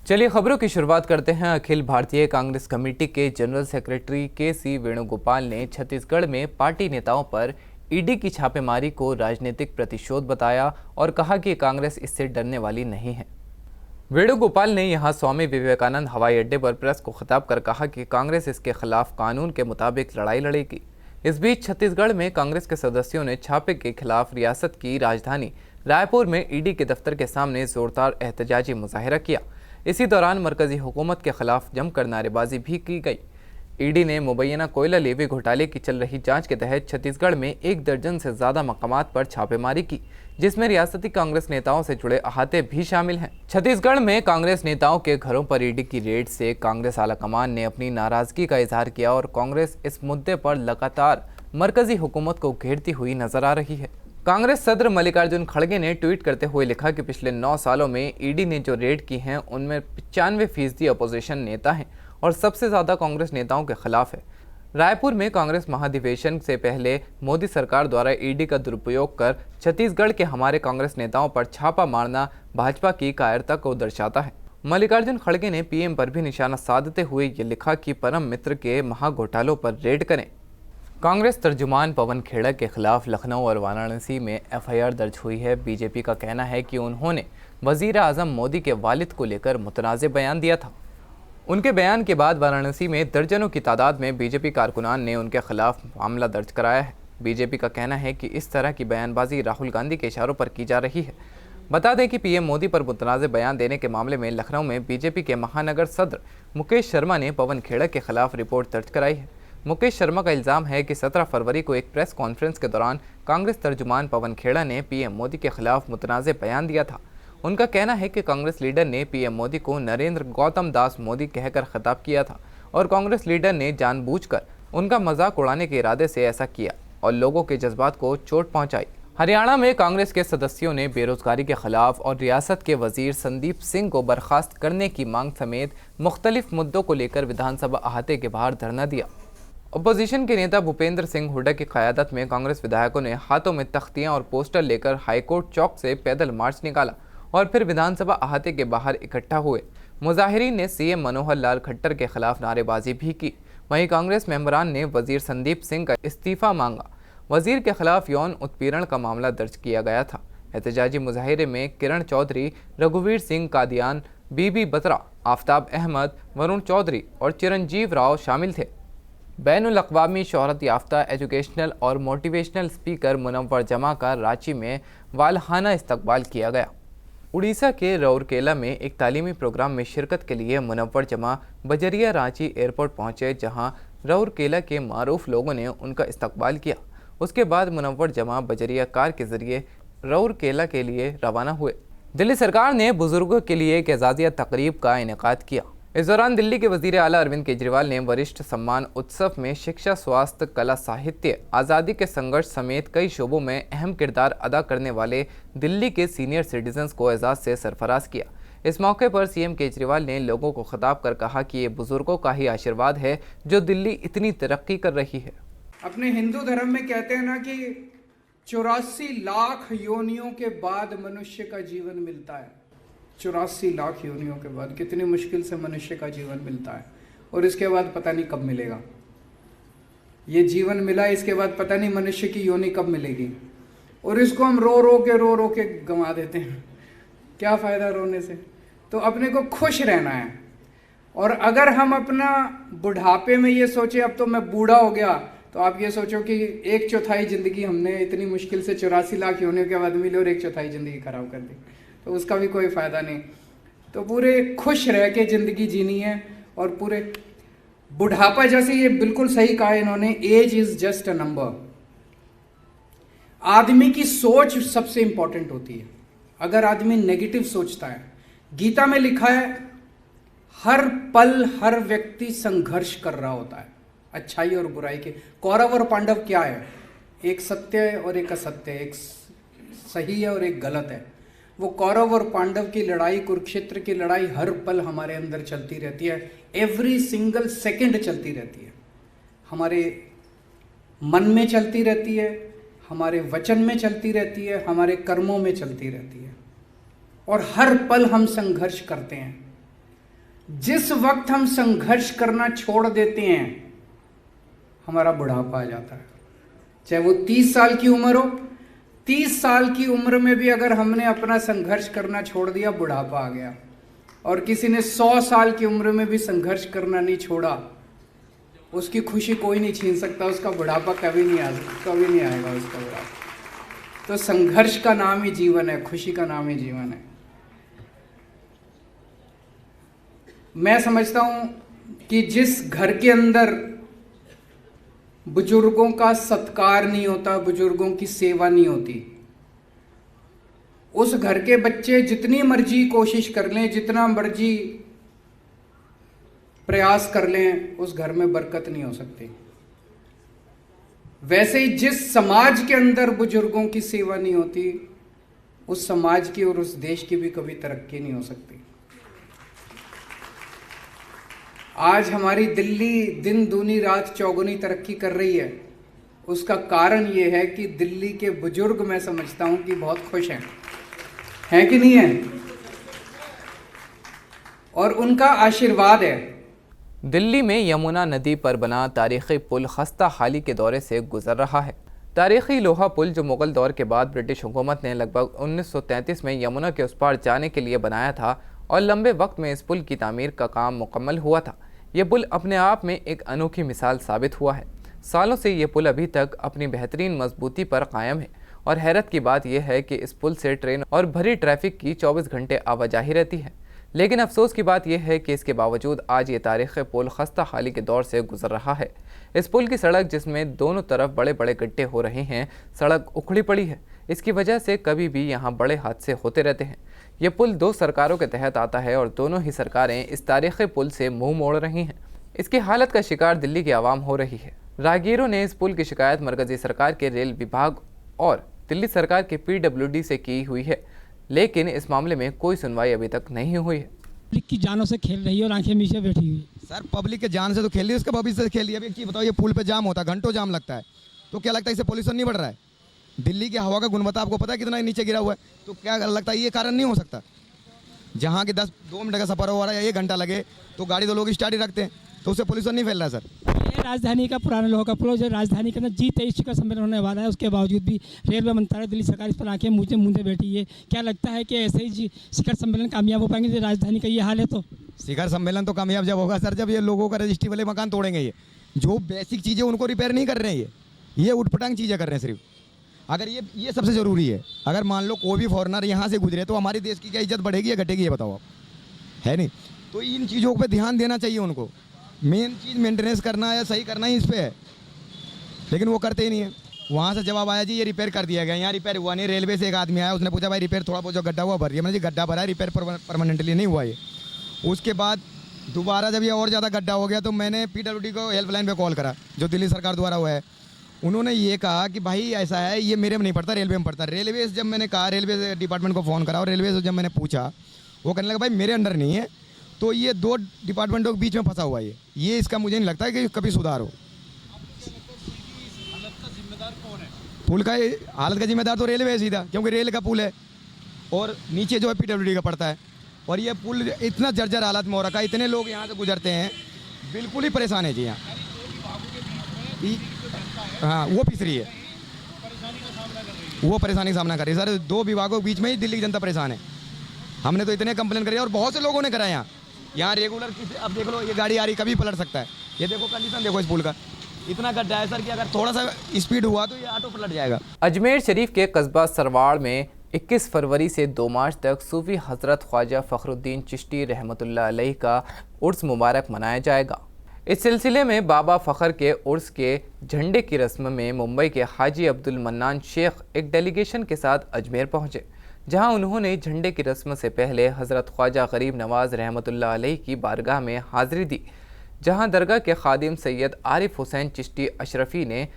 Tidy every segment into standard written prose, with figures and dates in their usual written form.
चलिए खबरों की शुरुआत करते हैं। अखिल भारतीय कांग्रेस कमेटी के जनरल सेक्रेटरी के.सी. वेणुगोपाल ने छत्तीसगढ़ में पार्टी नेताओं पर ईडी की छापेमारी को राजनीतिक प्रतिशोध बताया और कहा कि कांग्रेस इससे डरने वाली नहीं है। वेणुगोपाल ने यहां स्वामी विवेकानंद हवाई अड्डे पर प्रेस को खिताब कर कहा कि कांग्रेस इसके खिलाफ कानून के मुताबिक लड़ाई लड़ेगी। इस बीच छत्तीसगढ़ में कांग्रेस के सदस्यों ने छापे के खिलाफ रियासत की राजधानी रायपुर में ईडी के दफ्तर के सामने जोरदार एहतजाजी मुजाहिरा किया। इसी दौरान मरकजी हुकूमत के खिलाफ जमकर नारेबाजी भी की गई। ईडी ने मुबैना कोयला लेवी घोटाले की चल रही जांच के तहत छत्तीसगढ़ में 1 दर्जन से ज्यादा मकामात पर छापेमारी की, जिसमें रियासती कांग्रेस नेताओं से जुड़े अहाते भी शामिल हैं। छत्तीसगढ़ में कांग्रेस नेताओं के घरों पर ईडी की रेड से कांग्रेस आलाकमान ने अपनी नाराजगी का इजहार किया और कांग्रेस इस मुद्दे पर लगातार मरकजी हुकूमत को घेरती हुई नजर आ रही है। कांग्रेस सदर मल्लिकार्जुन खड़गे ने ट्वीट करते हुए लिखा कि पिछले 9 सालों में ईडी ने जो रेड की हैं उनमें 95% अपोजिशन नेता हैं और सबसे ज्यादा कांग्रेस नेताओं के खिलाफ है। रायपुर में कांग्रेस महाधिवेशन से पहले मोदी सरकार द्वारा ईडी का दुरुपयोग कर छत्तीसगढ़ के हमारे कांग्रेस नेताओं पर छापा मारना भाजपा की कायरता को दर्शाता है। मल्लिकार्जुन खड़गे ने पीएम पर भी निशाना साधते हुए ये लिखा कि परम मित्र के महाघोटालों पर रेड करें। कांग्रेस तर्जुमान पवन खेड़ा के खिलाफ लखनऊ और वाराणसी में एफआईआर दर्ज हुई है। बीजेपी का कहना है कि उन्होंने वजीर आजम मोदी के वालिद को लेकर मुतनाज़ बयान दिया था। उनके बयान के बाद वाराणसी में दर्जनों की तादाद में बीजेपी कारकुनान ने उनके खिलाफ मामला दर्ज कराया है। बीजेपी का कहना है कि इस तरह की बयानबाजी राहुल गांधी के इशारों पर की जा रही है। बता दें कि पीएम मोदी पर मुतनाज़ बयान देने के मामले में लखनऊ में बीजेपी के महानगर सदर मुकेश शर्मा ने पवन खेड़ा के खिलाफ रिपोर्ट दर्ज कराई है। मुकेश शर्मा का इल्ज़ाम है कि 17 फरवरी को एक प्रेस कॉन्फ्रेंस के दौरान कांग्रेस तर्जुमान पवन खेड़ा ने पीएम मोदी के खिलाफ मुतनाज़ बयान दिया था। उनका कहना है कि कांग्रेस लीडर ने पीएम मोदी को नरेंद्र गौतम दास मोदी कहकर खिताब किया था और कांग्रेस लीडर ने जानबूझकर उनका मजाक उड़ाने के इरादे से ऐसा किया और लोगों के जज्बात को चोट पहुंचाई। हरियाणा में कांग्रेस के सदस्यों ने बेरोजगारी के खिलाफ और रियासत के वजीर संदीप सिंह को बर्खास्त करने की मांग समेत मुख्तलिफ मुद्दों को लेकर विधानसभा अहाते के बाहर धरना दिया। अपोजिशन के नेता भूपेंद्र सिंह हुड्डा की क़यादत में कांग्रेस विधायकों ने हाथों में तख्तियां और पोस्टर लेकर हाईकोर्ट चौक से पैदल मार्च निकाला और फिर विधानसभा अहाते के बाहर इकट्ठा हुए। मुजाहिरीन ने सीएम मनोहर लाल खट्टर के खिलाफ नारेबाजी भी की। वहीं कांग्रेस मेंबरान ने वजीर संदीप सिंह का इस्तीफा मांगा। वजीर के खिलाफ यौन उत्पीड़न का मामला दर्ज किया गया था। एहतजाजी मुजाहिरे में किरण चौधरी, रघुवीर सिंह कादियान, बीबी बत्रा, आफ्ताब अहमद, वरुण चौधरी और चिरंजीव राव शामिल थे। बैनुल अक़वामी शोहरत याफ्ता एजुकेशनल और मोटिवेशनल स्पीकर मुनव्वर जमा का रांची में वालहाना इस्तकबाल किया गया। उड़ीसा के राउरकेला में एक तालीमी प्रोग्राम में शिरकत के लिए मुनव्वर जमा बजरिया रांची एयरपोर्ट पहुंचे, जहां राउरकेला के मारूफ लोगों ने उनका इस्तकबाल किया। उसके बाद मुनव्वर जमा बजरिया कार के जरिए राउरकेला के लिए रवाना हुए। दिल्ली सरकार ने बुजुर्गों के लिए एक एजाज़िया तकरीब का इनेकाद किया। इस दौरान दिल्ली के वजीर आला अरविंद केजरीवाल ने वरिष्ठ सम्मान उत्सव में शिक्षा, स्वास्थ्य, कला, साहित्य, आज़ादी के संघर्ष समेत कई शोबों में अहम किरदार अदा करने वाले दिल्ली के सीनियर सिटीजन्स को एजाज़ से सरफराज किया। इस मौके पर सीएम केजरीवाल ने लोगों को खिताब कर कहा कि ये बुजुर्गों का ही आशीर्वाद है जो दिल्ली इतनी तरक्की कर रही है। अपने हिंदू धर्म में कहते हैं ना कि 84 लाख योनियों के बाद मनुष्य का जीवन मिलता है। 84 लाख योनियों के बाद कितनी मुश्किल से मनुष्य का जीवन मिलता है और इसके बाद पता नहीं कब मिलेगा। ये जीवन मिला, इसके बाद पता नहीं मनुष्य की योनि कब मिलेगी और इसको हम रो रो के गंवा देते हैं। क्या फ़ायदा रोने से? तो अपने को खुश रहना है। और अगर हम अपना बुढ़ापे में ये सोचे अब तो मैं बूढ़ा हो गया, तो आप ये सोचो कि 1/4 ज़िंदगी हमने इतनी मुश्किल से 84 लाख योनियों के बाद मिली और 1/4 ज़िंदगी खराब कर दी, तो उसका भी कोई फ़ायदा नहीं। तो पूरे खुश रह के ज़िंदगी जीनी है। और पूरे बुढ़ापा, जैसे ये बिल्कुल सही कहा इन्होंने, age is just a number. आदमी की सोच सबसे इंपॉर्टेंट होती है। अगर आदमी नेगेटिव सोचता है, गीता में लिखा है हर पल हर व्यक्ति संघर्ष कर रहा होता है अच्छाई और बुराई के। कौरव और पांडव क्या है? एक सत्य है और एक असत्य है, एक सही है और एक गलत है। वो कौरव और पांडव की लड़ाई, कुरुक्षेत्र की लड़ाई हर पल हमारे अंदर चलती रहती है। एवरी सिंगल सेकंड चलती रहती है, हमारे मन में चलती रहती है, हमारे वचन में चलती रहती है, हमारे कर्मों में चलती रहती है और हर पल हम संघर्ष करते हैं। जिस वक्त हम संघर्ष करना छोड़ देते हैं हमारा बुढ़ापा आ जाता है। चाहे वो 30 साल की उम्र हो, 30 साल की उम्र में भी अगर हमने अपना संघर्ष करना छोड़ दिया, बुढ़ापा आ गया। और किसी ने 100 साल की उम्र में भी संघर्ष करना नहीं छोड़ा, उसकी खुशी कोई नहीं छीन सकता, उसका बुढ़ापा कभी नहीं आएगा उसका बुढ़ापा। तो संघर्ष का नाम ही जीवन है, खुशी का नाम ही जीवन है। मैं समझता हूं कि जिस घर के अंदर बुजुर्गों का सत्कार नहीं होता, बुजुर्गों की सेवा नहीं होती, उस घर के बच्चे जितनी मर्जी कोशिश कर लें, जितना मर्जी प्रयास कर लें, उस घर में बरकत नहीं हो सकती। वैसे ही जिस समाज के अंदर बुजुर्गों की सेवा नहीं होती, उस समाज की और उस देश की भी कभी तरक्की नहीं हो सकती। आज हमारी दिल्ली दिन दूनी रात चौगुनी तरक्की कर रही है, उसका कारण ये है कि दिल्ली के बुजुर्ग, मैं समझता हूं कि बहुत खुश हैं कि नहीं है, और उनका आशीर्वाद है। दिल्ली में यमुना नदी पर बना तारीखी पुल खस्ता हाली के दौरे से गुजर रहा है। तारीखी लोहा पुल जो मुगल दौर के बाद ब्रिटिश हुकूमत ने लगभग 1933 में यमुना के उस पार जाने के लिए बनाया था और लंबे वक्त में इस पुल की तामीर का काम मुकम्मल हुआ था। ये पुल अपने आप में एक अनोखी मिसाल साबित हुआ है। सालों से ये पुल अभी तक अपनी बेहतरीन मजबूती पर कायम है और हैरत की बात यह है कि इस पुल से ट्रेन और भरी ट्रैफिक की 24 घंटे आवाजाही रहती है। लेकिन अफसोस की बात यह है कि इसके बावजूद आज ये तारीख़ी पुल खस्ता हाली के दौर से गुजर रहा है। इस पुल की सड़क, जिसमें दोनों तरफ बड़े बड़े गड्ढे हो रहे हैं, सड़क उखड़ी पड़ी है। इसकी वजह से कभी भी यहाँ बड़े हादसे होते रहते हैं। ये पुल 2 सरकारों के तहत आता है और दोनों ही सरकारें इस तारीख़ी पुल से मुंह मोड़ रही हैं। इसकी हालत का शिकार दिल्ली की आवाम हो रही है। राहगीरों ने इस पुल की शिकायत मरकज़ी सरकार के रेल विभाग और दिल्ली सरकार के PWD से की हुई है, लेकिन इस मामले में कोई सुनवाई अभी तक नहीं हुई है। पब्लिक की जानों से खेल रही है और आंखें नीचे बैठी हुई। सर, पब्लिक के जान से तो खेल रही है, उसके भविष्य से खेल रही है। अभी बताओ, ये पुल पे जाम होता है, घंटों जाम लगता है, तो क्या लगता है इससे पोल्यूशन नहीं बढ़ रहा है? दिल्ली की हवा का गुणवत्ता आपको पता है कितना नीचे गिरा हुआ है, तो क्या लगता है ये कारण नहीं हो सकता? जहाँ के 2 मिनट का सफर हो रहा है या 1 घंटा लगे तो गाड़ी तो लोग स्टार्ट ही रखते हैं, तो उससे पोल्यूशन नहीं फैल रहा है सर। ये राजधानी का पुराना लोहा का पुल, जो राजधानी के अंदर G23 शिखर सम्मेलन होने वाला है, उसके बावजूद भी रेलवे मंत्रालय, दिल्ली सरकार इस पर आंखें मूंदे बैठी है। क्या लगता है कि ऐसे ही शिखर सम्मेलन कामयाब हो पाएंगे? जो राजधानी का ये हाल है, तो शिखर सम्मेलन तो कामयाब जब होगा सर, जब ये लोगों का रजिस्ट्री वाले मकान तोड़ेंगे। ये जो बेसिक चीज़ें उनको रिपेयर नहीं कर रहे हैं, ये उठपटांग चीज़ें कर रहे हैं सिर्फ। अगर ये सबसे ज़रूरी है, अगर मान लो कोई भी फॉरेनर यहाँ से गुजरे तो हमारे देश की क्या इज्जत बढ़ेगी या घटेगी, ये बताओ आप, है नहीं? तो इन चीज़ों पर ध्यान देना चाहिए उनको। मेन चीज़ मेंटेनेंस करना या सही करना ही इस पे है, लेकिन वो करते ही नहीं है। वहाँ से जवाब आया जी ये रिपेयर कर दिया गया, यहाँ रिपेयर हुआ नहीं। रेलवे से एक आदमी आया, उसने पूछा भाई रिपेयर थोड़ा बहुत जो गड्ढा हुआ भर दिया। मैंने जी गड्ढा भरा है, रिपेयर परमानेंटली नहीं हुआ ये। उसके बाद दोबारा जब ये और ज़्यादा गड्ढा हो गया तो मैंने PWD को हेल्पलाइन पे कॉल करा, जो दिल्ली सरकार द्वारा हुआ है। उन्होंने ये कहा कि भाई ऐसा है, ये मेरे में नहीं पड़ता, रेलवे में पड़ता। रेलवे से जब मैंने कहा, रेलवे डिपार्टमेंट को फ़ोन करा और रेलवे से जब मैंने पूछा, वो कहने लगा भाई मेरे अंडर नहीं है। तो ये 2 डिपार्टमेंटों के बीच में फंसा हुआ है ये इसका मुझे नहीं लगता है कि कभी सुधार हो। पुल का हालत का जिम्मेदार तो रेलवे है सीधा, क्योंकि रेल का पुल है और नीचे जो है PWD का पड़ता है। और ये पुल इतना जर्जर हालत में हो रखा है, इतने लोग यहाँ से गुजरते हैं, बिल्कुल ही परेशान है जी यहाँ। हाँ, वो पिस रही है, वो परेशानी का सामना कर रही है सर। 2 विभागों के बीच में ही दिल्ली की जनता परेशान है। हमने तो इतने कंप्लेन करी और बहुत से लोगों ने कराया यहाँ रेगुलर। अब देख लो, ये गाड़ी आ रही, कभी पलट सकता है। ये देखो कंडीशन देखो इस पुल का, इतना गड्ढा है सर कि अगर थोड़ा सा स्पीड हुआ तो ये ऑटो पलट जाएगा। अजमेर शरीफ के कस्बा सरवाड़ में 21 फरवरी से 2 मार्च तक सूफी हज़रत ख्वाजा फ़खरुद्दीन चिश्ती रहमतुल्लाह अलैह का उर्स मुबारक मनाया जाएगा। इस सिलसिले में बाबा फ़खर के उर्स के झंडे की रस्म में मुंबई के हाजी अब्दुल मन्नान शेख एक डेलीगेशन के साथ अजमेर पहुँचे, जहां उन्होंने झंडे की रस्म से पहले हज़रत ख्वाजा गरीब नवाज़ रहमतुल्लाह अलैह की बारगाह में हाज़िरी दी, जहां दरगाह के खादिम सैयद आरिफ हुसैन चिश्ती अशरफी ने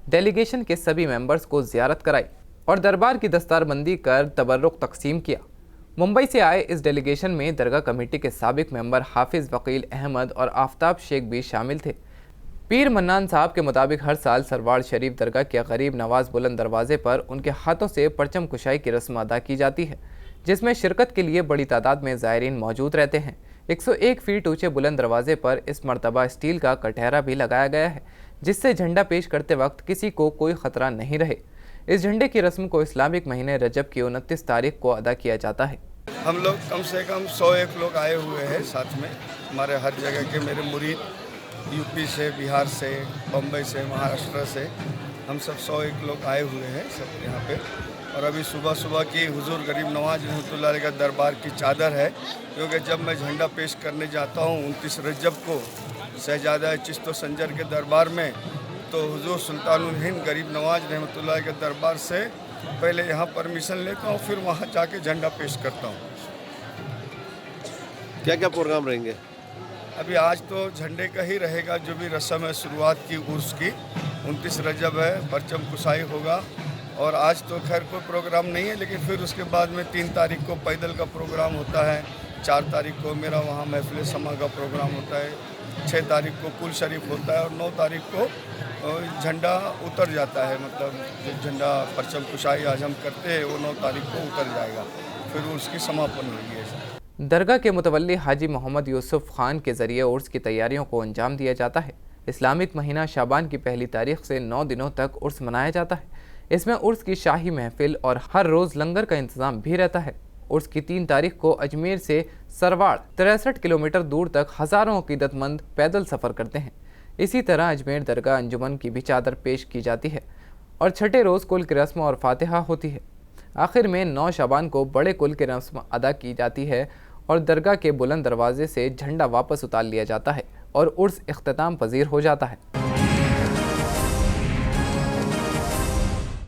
डेलीगेशन के सभी मेंबर्स को ज़ियारत कराई और दरबार की दस्तारबंदी कर तबर्रुक तकसीम किया। मुंबई से आए इस डेलीगेशन में दरगाह कमेटी के साबिक मेंबर हाफिज़ वकील अहमद और आफ्ताब शेख भी शामिल थे। पीर मन्नान साहब के मुताबिक हर साल सरवाड़ शरीफ दरगाह के गरीब नवाज बुलंद दरवाजे पर उनके हाथों से परचम कुशाई की रस्म अदा की जाती है, जिसमें शिरकत के लिए बड़ी तादाद में ज़ायरीन मौजूद रहते हैं। 101 फीट ऊंचे बुलंद दरवाजे पर इस मर्तबा स्टील का कटहरा भी लगाया गया है, जिससे झंडा पेश करते वक्त किसी को कोई खतरा नहीं रहे। इस झंडे की रस्म को इस्लामिक महीने रजब की 29 तारीख को अदा किया जाता है। हम लोग कम से कम 101 लोग आए हुए हैं साथ में। हमारे हर जगह के मेरे मुरीद यूपी से, बिहार से, बम्बई से, महाराष्ट्र से, हम सब 101 लोग आए हुए हैं सब यहाँ पे। और अभी सुबह सुबह की हुजूर गरीब नवाज रहमतुल्लाह अलैह का दरबार की चादर है, क्योंकि जब मैं झंडा पेश करने जाता हूँ 29 रजब को शहजादा चिश्तो संजर के दरबार में, तो हुजूर सुल्तानुल हिंद गरीब नवाज रहमतुल्लाह के दरबार से पहले यहाँ परमिशन लेता हूँ, फिर वहाँ जाके झंडा पेश करता हूँ। क्या क्या प्रोग्राम रहेंगे? अभी आज तो झंडे का ही रहेगा, जो भी रस्म है शुरुआत की उर्स की। 29 रजब है, परचम कुसाई होगा। और आज तो खैर कोई प्रोग्राम नहीं है, लेकिन फिर उसके बाद में 3 तारीख को पैदल का प्रोग्राम होता है, 4 तारीख को मेरा वहाँ महफिल समा का प्रोग्राम होता है, 6 तारीख को कुल शरीफ होता है और 9 तारीख को झंडा उतर जाता है। मतलब जो झंडा परचम कुशाई आज हम करते हैं वो 9 तारीख को उतर जाएगा, फिर उसकी समापन होगी। दरगाह के मुतवल्ली हाजी मोहम्मद यूसुफ खान के ज़रिए उर्स की तैयारियों को अंजाम दिया जाता है। इस्लामिक महीना शाबान की पहली तारीख से 9 दिनों तक उर्स मनाया जाता है। इसमें उर्स की शाही महफिल और हर रोज़ लंगर का इंतज़ाम भी रहता है। उर्स की 3 तारीख को अजमेर से सरवाड़ 63 किलोमीटर दूर तक हज़ारों अक़ीदतमंद पैदल सफ़र करते हैं। इसी तरह अजमेर दरगाह अंजुमन की भी चादर पेश की जाती है और छठे रोज़ कुल की रस्म और फातिहा होती है। आखिर में 9 शाबान को बड़े कुल की रस्म अदा की जाती है और दरगाह के बुलंद दरवाजे से झंडा वापस उतार लिया जाता है और उर्स इख्तिताम पजीर हो जाता है।